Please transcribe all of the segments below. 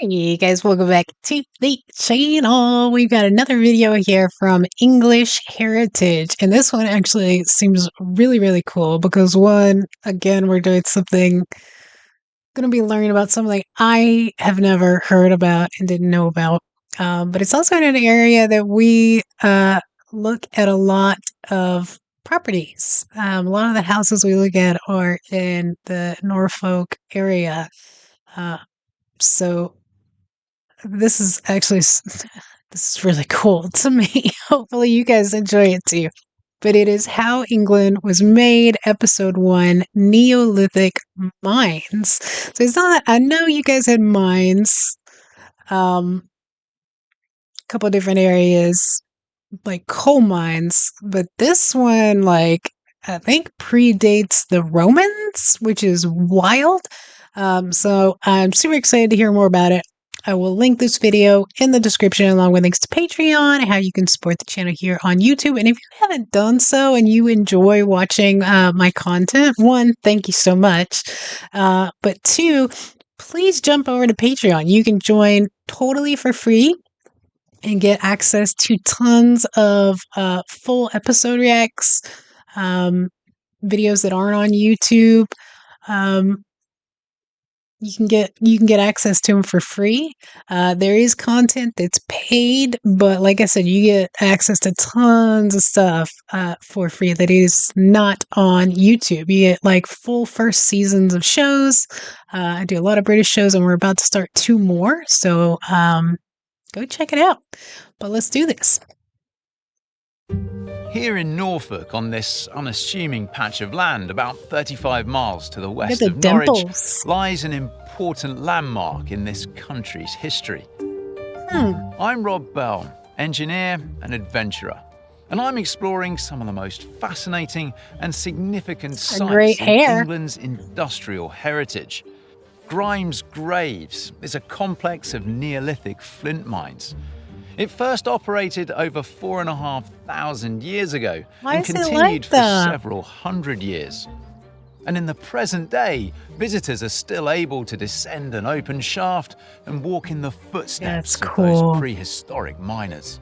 Hey guys, welcome back to the channel. We've got another video here from English Heritage, and this one actually seems really cool because again, we're doing something, going to be learning about something I have never heard about and didn't know about. But it's also in an area that we look at a lot of properties. A lot of the houses we look at are in the Norfolk area. So this is actually this is really cool to me. Hopefully you guys enjoy it too. But it is How England Was Made, Episode 1, Neolithic Mines. So it's not, I know you guys had mines, a couple different areas, like coal mines, but this one, like, I think predates the Romans, which is wild. So I'm super excited to hear more about it. I will link this video in the description along with links to Patreon and how you can support the channel here on YouTube. And if you haven't done so and you enjoy watching my content, one, thank you so much. But two, please jump over to Patreon. You can join totally for free and get access to tons of full episode reacts, videos that aren't on YouTube. You can get access to them for free. There is content that's paid, but like I said, you get access to tons of stuff for free that is not on YouTube. You get like full first seasons of shows. I do a lot of British shows, and we're about to start 2 more. So go check it out. But let's do this. Here in Norfolk, on this unassuming patch of land about 35 miles to the west of Norwich, lies an important landmark in this country's history. I'm Rob Bell, engineer and adventurer, and I'm exploring some of the most fascinating and significant sites in England's industrial heritage. Grime's Graves is a complex of Neolithic flint mines. It first operated over 4,500 years ago and continued for several hundred years. And in the present day, visitors are still able to descend an open shaft and walk in the footsteps of those prehistoric miners.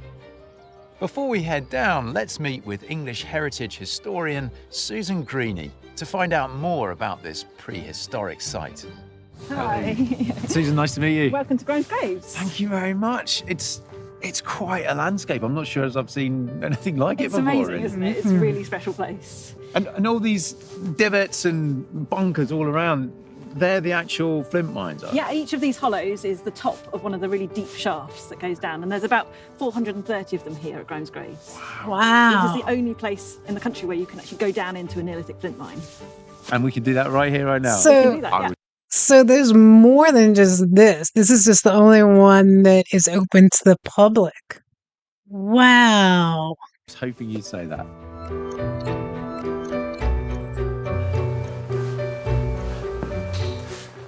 Before we head down, let's meet with English heritage historian Susan Greeny to find out more about this prehistoric site. Hi. Susan, nice to meet you. Welcome to Grime's Graves. Thank you very much. It's quite a landscape. I'm not sure as I've seen anything like it before. It's amazing, isn't it? It's a really special place. And all these divots and bunkers all around, they're the actual flint mines, are they? Yeah, each of these hollows is the top of one of the really deep shafts that goes down, and there's about 430 of them here at Grime's Graves. Wow. This is the only place in the country where you can actually go down into a Neolithic flint mine. And we can do that right here, right now. We can do that, yeah. So there's more than just this. This is just the only one that is open to the public. Wow. I was hoping you'd say that.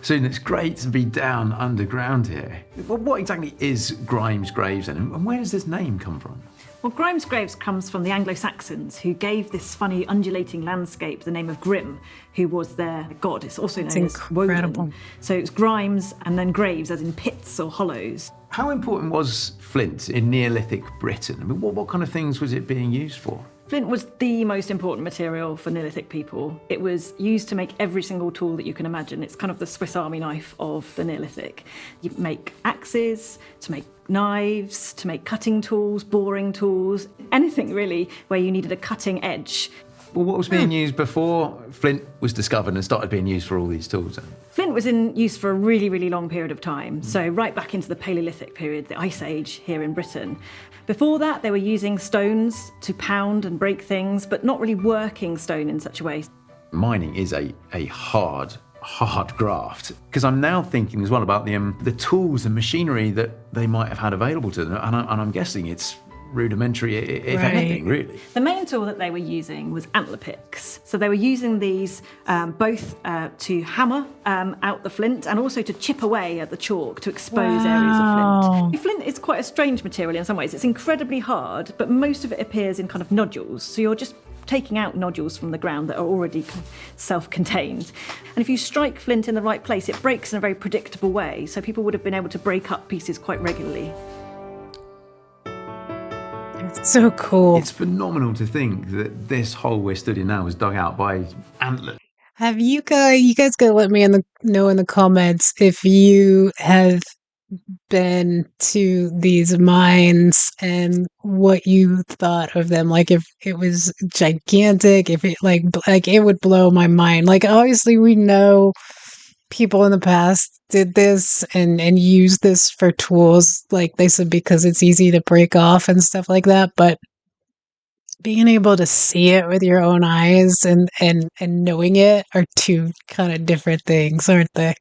Susan, it's great to be down underground here. What exactly is Grime's Graves then? And where does this name come from? Well, Grime's Graves comes from the Anglo-Saxons, who gave this funny undulating landscape the name of Grim, who was their god. It's also known as Woden. So it's Grimes and then Graves, as in pits or hollows. How important was flint in Neolithic Britain? I mean, what kind of things was it being used for? Flint was the most important material for Neolithic people. It was used to make every single tool that you can imagine. It's kind of the Swiss Army knife of the Neolithic. You make axes, to make knives, to make cutting tools, boring tools, anything really where you needed a cutting edge. Well, what was being used before flint was discovered and started being used for all these tools then? Flint was in use for a really long period of time. So right back into the Paleolithic period, the Ice Age here in Britain. Before that, they were using stones to pound and break things, but not really working stone in such a way. Mining is a hard graft, because I'm now thinking as well about the tools and machinery that they might have had available to them, and I'm guessing it's rudimentary, if anything, really. The main tool that they were using was antler picks. So they were using these both to hammer out the flint and also to chip away at the chalk to expose areas of flint. Flint is quite a strange material in some ways. It's incredibly hard, but most of it appears in kind of nodules. So you're just taking out nodules from the ground that are already self-contained. And if you strike flint in the right place, it breaks in a very predictable way. So people would have been able to break up pieces quite regularly. It's so cool. It's phenomenal to think that this hole we're stood in now was dug out by antlers. Have you guys gotta let me know in the comments if you have been to these mines and what you thought of them. Like if it was gigantic, if it like it would blow my mind. Like obviously we know people in the past did this and used this for tools, like they said, because it's easy to break off and stuff like that. But being able to see it with your own eyes and knowing it are two kind of different things, aren't they?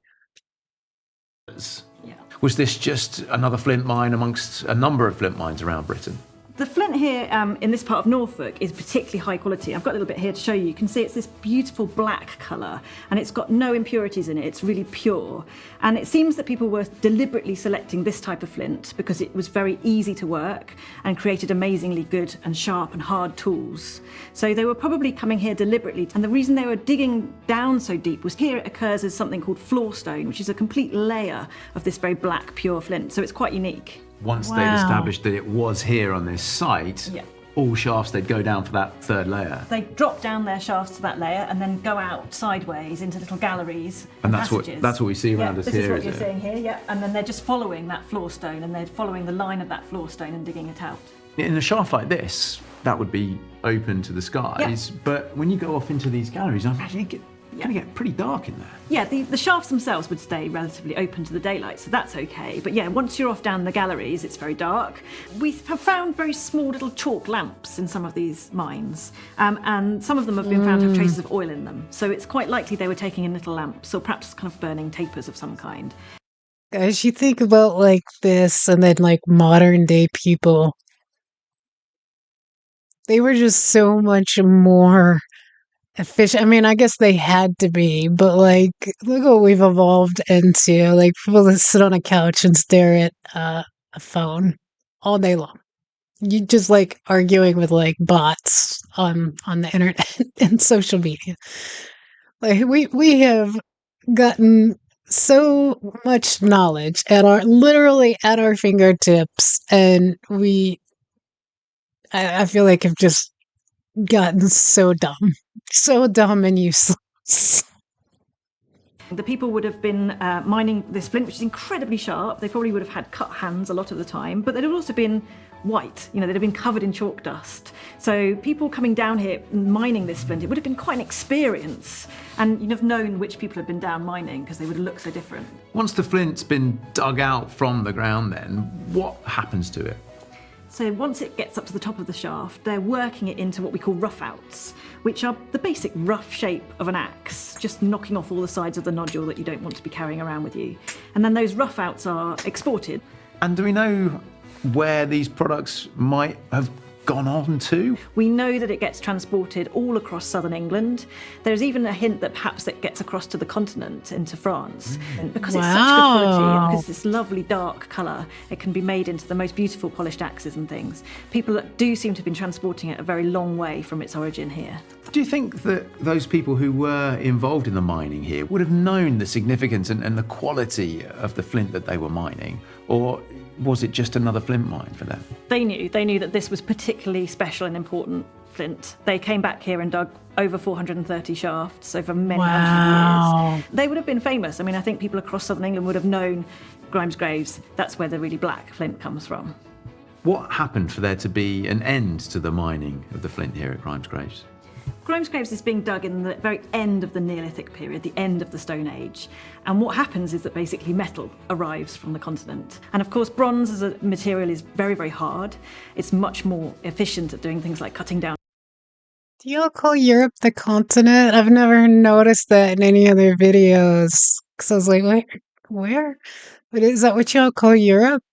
Yeah. Was this just another flint mine amongst a number of flint mines around Britain? The flint here in this part of Norfolk is particularly high quality. I've got a little bit here to show you. You can see it's this beautiful black colour and it's got no impurities in it. It's really pure. And it seems that people were deliberately selecting this type of flint because it was very easy to work and created amazingly good and sharp and hard tools. So they were probably coming here deliberately. And the reason they were digging down so deep was here it occurs as something called floor stone, which is a complete layer of this very black, pure flint. So it's quite unique. Once they'd established that it was here on this site, all shafts, they'd go down for that third layer. They drop down their shafts to that layer and then go out sideways into little galleries and that's what we see around us this here. This is what you're seeing here, yeah. And then they're just following that floor stone and they're following the line of that floor stone and digging it out. In a shaft like this, that would be open to the skies, but when you go off into these galleries, I imagine it's going to get pretty dark in there. Yeah, the shafts themselves would stay relatively open to the daylight, so that's okay. But yeah, once you're off down the galleries, it's very dark. We have found very small little chalk lamps in some of these mines, and some of them have been found to have traces of oil in them. So it's quite likely they were taking in little lamps, or perhaps kind of burning tapers of some kind. Guys, you think about like this and then like modern day people, they were just so much more efficient. I mean, I guess they had to be, but like, look what we've evolved into. Like, people that sit on a couch and stare at a phone all day long. You just like arguing with like bots on the internet and social media. Like, we have gotten so much knowledge literally at our fingertips, and I feel like have just gotten so dumb and useless. The people would have been mining this flint, which is incredibly sharp. They probably would have had cut hands a lot of the time, but they'd have also been white. You know, they'd have been covered in chalk dust. So people coming down here mining this flint, it would have been quite an experience. And you'd have known which people had been down mining because they would have looked so different. Once the flint's been dug out from the ground then, what happens to it? So once it gets up to the top of the shaft, they're working it into what we call rough-outs, which are the basic rough shape of an axe, just knocking off all the sides of the nodule that you don't want to be carrying around with you. And then those rough-outs are exported. And do we know where these products might have gone on to? We know that it gets transported all across southern England. There's even a hint that perhaps it gets across to the continent, into France. And because it's such good quality, and because it's this lovely dark colour, it can be made into the most beautiful polished axes and things. People do seem to have been transporting it a very long way from its origin here. Do you think that those people who were involved in the mining here would have known the significance and the quality of the flint that they were mining? Or was it just another flint mine for them? They knew that this was particularly special and important flint. They came back here and dug over 430 shafts over many hundred years. They would have been famous. I mean, I think people across southern England would have known Grime's Graves. That's where the really black flint comes from. What happened for there to be an end to the mining of the flint here at Grime's Graves? Grime's Graves is being dug in the very end of the Neolithic period, the end of the Stone Age. And what happens is that basically metal arrives from the continent. And of course, bronze as a material is very, very hard. It's much more efficient at doing things like cutting down. Do y'all call Europe the continent? I've never noticed that in any other videos. Because I was like, where? But is that what y'all call Europe?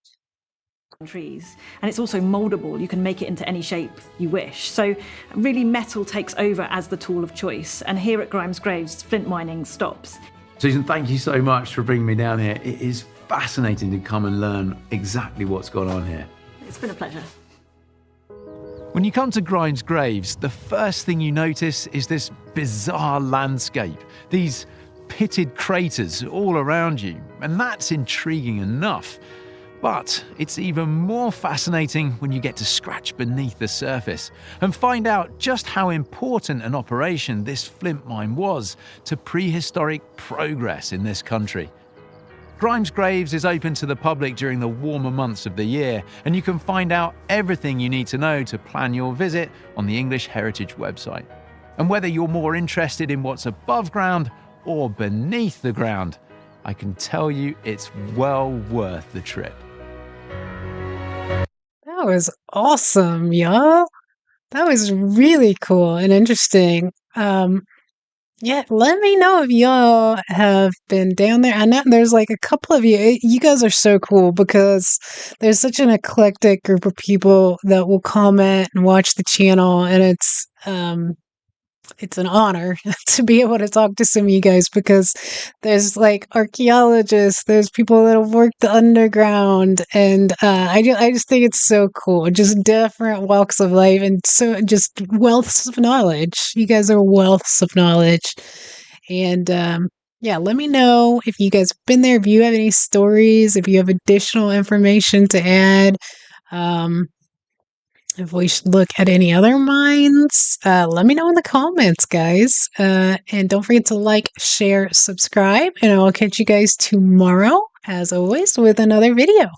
Trees, and it's also moldable. You can make it into any shape you wish. So really metal takes over as the tool of choice, and here at Grime's Graves, flint mining stops. Susan, thank you so much for bringing me down here. It is fascinating to come and learn exactly what's gone on here. It's been a pleasure. When you come to Grime's graves, the first thing you notice is this bizarre landscape, these pitted craters all around you, and that's intriguing enough. But it's even more fascinating when you get to scratch beneath the surface and find out just how important an operation this Flint mine was to prehistoric progress in this country. Grime's Graves is open to the public during the warmer months of the year, and you can find out everything you need to know to plan your visit on the English Heritage website. And whether you're more interested in what's above ground or beneath the ground, I can tell you it's well worth the trip. That was awesome, y'all. That was really cool and interesting. Yeah, let me know if y'all have been down there. I know there's like a couple of you. You guys are so cool because there's such an eclectic group of people that will comment and watch the channel, and it's an honor to be able to talk to some of you guys because there's like archaeologists, there's people that have worked the underground, and I just think it's so cool. Just different walks of life and so just wealths of knowledge. You guys are wealths of knowledge. And yeah, let me know if you guys have been there, if you have any stories, if you have additional information to add. If we should look at any other mines, let me know in the comments, guys. And don't forget to like, share, subscribe, and I will catch you guys tomorrow, as always, with another video.